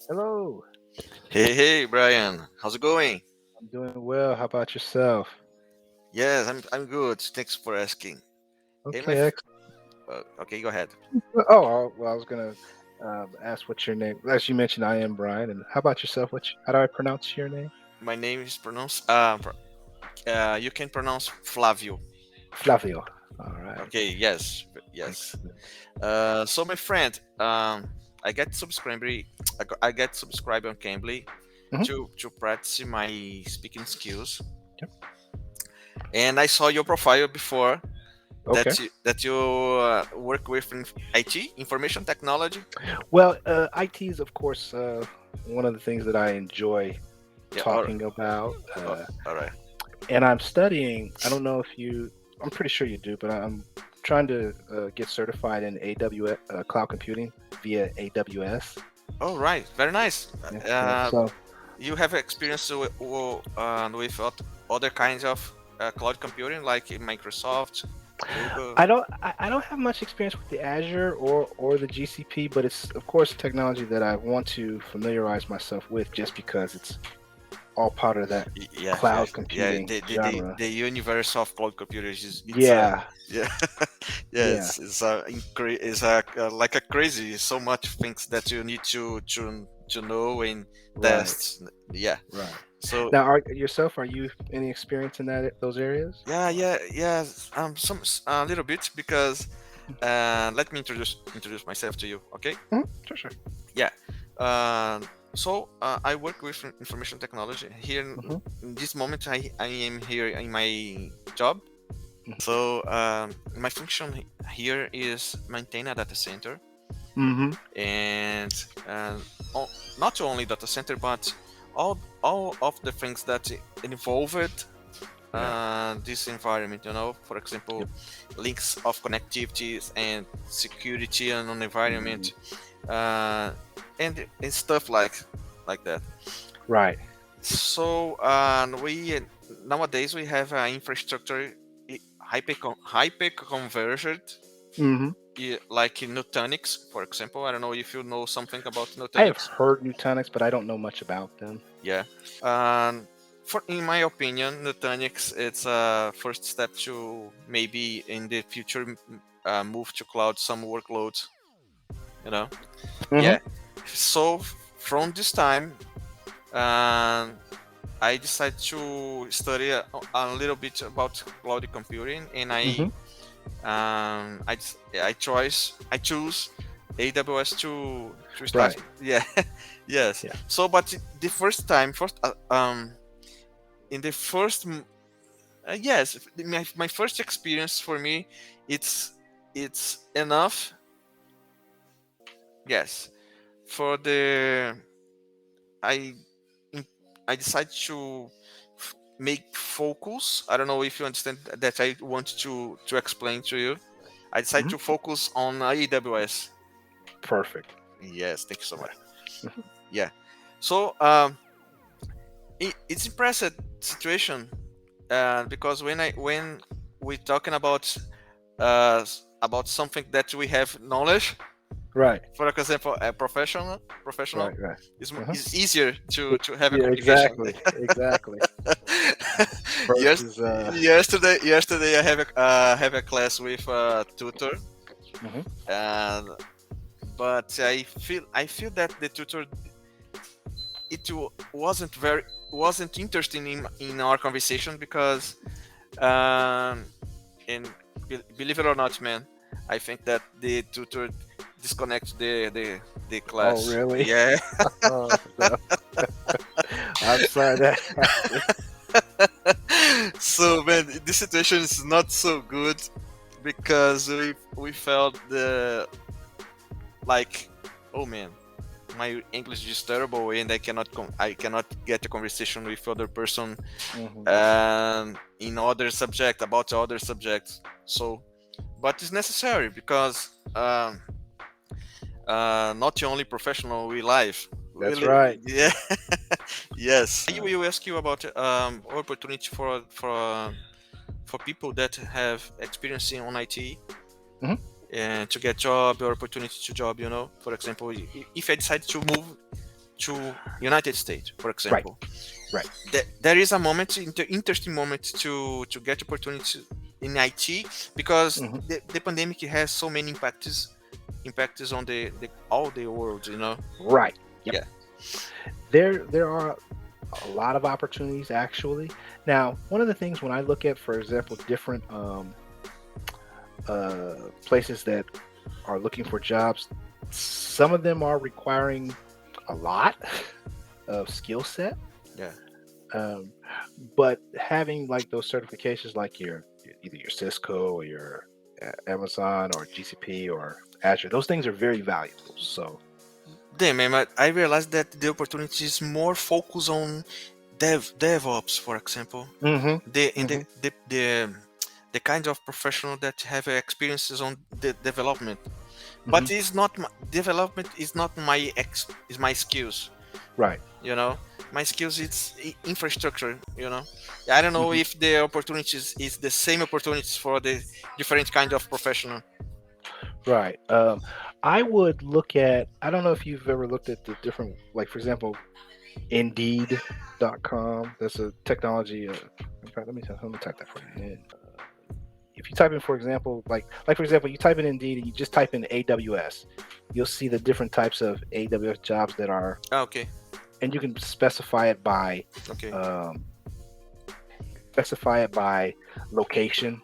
Hello, Hey, Brian. How's it going? I'm doing well. How about yourself? Yes, I'm good. Thanks for asking. Hey, Okay, excellent. okay, go ahead. Well, I was gonna ask what's your name. As you mentioned, I am Brian. And how about yourself? How do I pronounce your name? My name is pronounced. You can pronounce Flavio. Flavio. All right. Okay, yes. Excellent. So my friend, I get subscribed. I get subscribed on Cambly Hmm. to practice my speaking skills. Yep. And I saw your profile before Okay. that you work with IT, information technology. Well, IT is, of course, one of the things that I enjoy Yeah. talking about. All right. And I'm studying. I don't know if you. I'm pretty sure you do, but I'm trying to get certified in AWS cloud computing via AWS. All right. Very nice. Yep. Yep. Uh, So you have experience with other kinds of cloud computing like Microsoft, Google. I don't have much experience with the Azure or the GCP, but it's of course technology that I want to familiarize myself with just because it's all part of that Yeah, cloud yeah. computing The genre. the universe of cloud computers it's Yeah, yeah yeah, it's like a crazy so much things that you need to know and right, test. Yeah. right. So Now, are you any experience in those areas? yeah. Some a little bit because let me introduce myself to you. Okay. Sure, sure. Yeah. Uh, I work with information technology here. Hmm. In this moment, I am here in my job. So my function here is maintain a data center, Hmm. and o- not only data center, but all of the things that involved Yeah. this environment. For example, Yep. links of connectivities and security and on Hmm. environment, uh, and stuff like that. Right. So we nowadays we have infrastructure hyper converged, Hmm. like in Nutanix, for example. I don't know if you know something about I have Nutanix. heard Nutanix, but I don't know much about them. Yeah. Um, for in my opinion, Nutanix it's a first step to maybe in the future move to cloud some workloads. You know. Hmm. Yeah. So from this time, um, I decided to study a little bit about cloud computing, and Hmm. I choose AWS to start. Right. Yeah, yes. Yeah. So, but the first time, in the first, yes, my first experience for me, it's it's enough. Yes, for the I I decided to make focus. I don't know if you understand that I want to explain to you. I decided Hmm. to focus on AWS. Perfect. Yes, thank you so much. Right. Mhm. Yeah. So it's impressive situation because when we're talking about something that we have knowledge, Right. for example, a professional, Right. Right. Uh-huh. it's easier to have a Yeah. communication. Exactly. Exactly. yes, Versus. yesterday I have a class with a tutor, Mhm. and but I feel that the tutor wasn't interesting in our conversation because um and believe it or not, man, I think that the tutor disconnects the Oh, class. really? Yeah. Oh, no. I'm sorry that happened. So man, this situation is not so good because we felt the like, oh man, my English is terrible and I cannot get a conversation with other person Hmm. in other subject about other subjects. So, but it's necessary because not only professional we live. That's right. Yeah. Yes. I will ask you about opportunity for people that have experience on IT Mhm. and to get job or opportunity to job. For example, if I decide to move to United States, for Right. example, Right. there is a moment, interesting moment to get opportunity in IT because Mhm. the pandemic has so many impacts on the all the world. Right. Yep. Yeah. There are a lot of opportunities actually. Now, one of the things when I look at, for example, different places that are looking for jobs, some of them are requiring a lot of skill set. Yeah. Um, but having like those certifications, like either your Cisco or your Amazon or GCP or Azure, those things are very valuable. So, Damn, man, I realized that the opportunity is more focused on DevOps, for example. hmm The in hmm the kind of professional that have experiences on the development, hmm but it's not development is not is my skills. right. You know, my skills it's infrastructure. I don't know hmm if the opportunities is the same opportunities for the different kind of professional. Right. I would look at, I don't know if you've ever looked at the different, like, for example, Indeed.com. That's a technology. In fact, let me type that for you. If you type in, for example, like for example, you type in Indeed and you just type in AWS, you'll see the different types of AWS jobs that are, Okay. and you can specify it by Okay. um, location.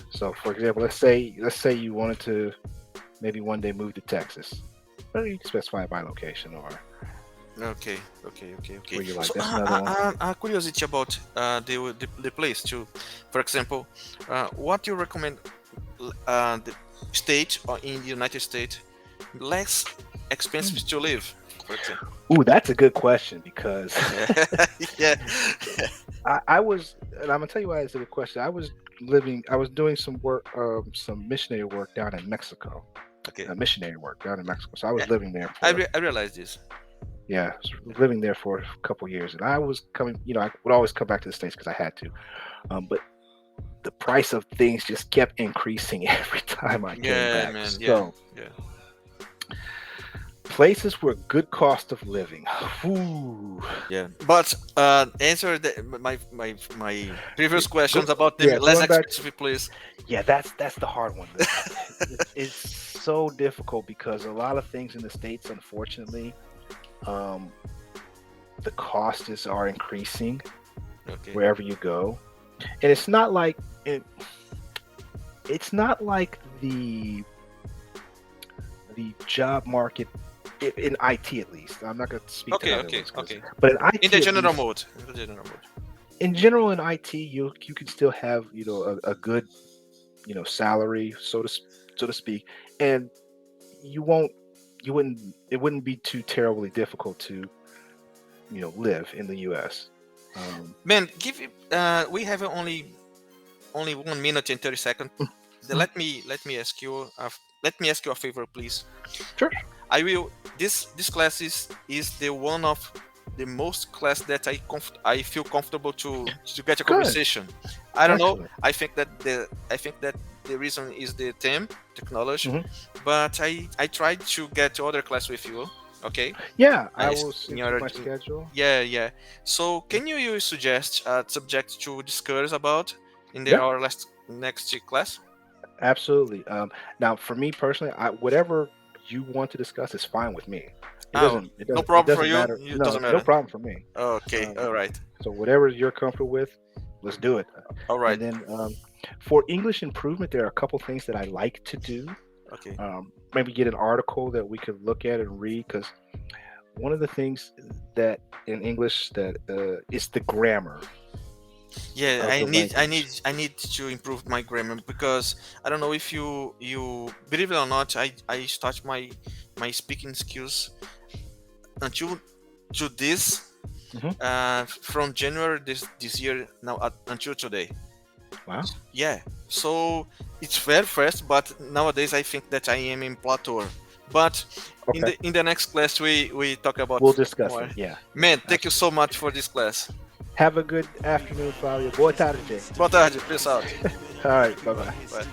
So, for example, let's say you wanted to maybe one day move to Texas. Well, you can specify it by location or Okay, okay. where you like. So, That's another one. curiosity about the place too. For example, what you recommend the state or in the United States less expensive to live? For example. Ooh, that's a good question because Yeah. I was, and I'm gonna tell you why it's a good question. I was doing some work, some missionary work down in Mexico, Okay. missionary work down in Mexico. So I was Yeah, living there for, I realize this. yeah, living there for a couple years, and I was coming. I would always come back to the States because I had to. But the price of things just kept increasing every time I came Yeah, back. man. Yeah, So yeah. places where good cost of living. Ooh. Yeah, but answer my previous Go, questions about the yeah, less going back. expensive place. Yeah, that's the hard one. It's so difficult because a lot of things in the States, unfortunately, um, the costs are increasing Okay. wherever you go, and it's not like it's not like the job market in IT at least. I'm not going to speak to Okay, how it okay, looks, okay. but in In the IT at general least, mode. In the general mode. in general, in IT, you can still have a good salary, so to speak, and you won't you wouldn't it wouldn't be too terribly difficult to live in the US. Um, Man, give it. We have only 1 minute and 30 seconds. mhm. Let me ask you. Let me ask you a favor, please. Sure. I will. This class is the one of the most class that I feel comfortable to get a Good. conversation. I don't know. Excellent. I think that the reason is the theme technology, hmm but I tried to get other class with you. Okay. Yeah, I I will see in to your my schedule. yeah, yeah. So can you suggest a subject to discuss about in Yeah, our last next class? absolutely. Now, for me personally, whatever you want to discuss is fine with me. It Oh, doesn't. It no doesn't. It problem for doesn't you. matter. It No, doesn't no matter. problem for me. Okay, Um, all right, so whatever you're comfortable with, let's do it. all right. And then for English improvement, there are a couple things that I like to do. Okay. Maybe get an article that we could look at and read because one of the things that in English that is the grammar Yeah, of the language. I need to improve my grammar because I don't know if you believe it or not. I start my speaking skills until to this hmm from January this year now until today. Wow. Yeah, so it's very fast, but nowadays I think that I am in plateau. But Okay. in the next class we talk about We'll discuss more. it. Yeah. Yeah. Man, thank you so Absolutely. much for this class. Have a good afternoon, Flavio. Boa tarde. Boa tarde, pessoal. All right, bye bye. Bye.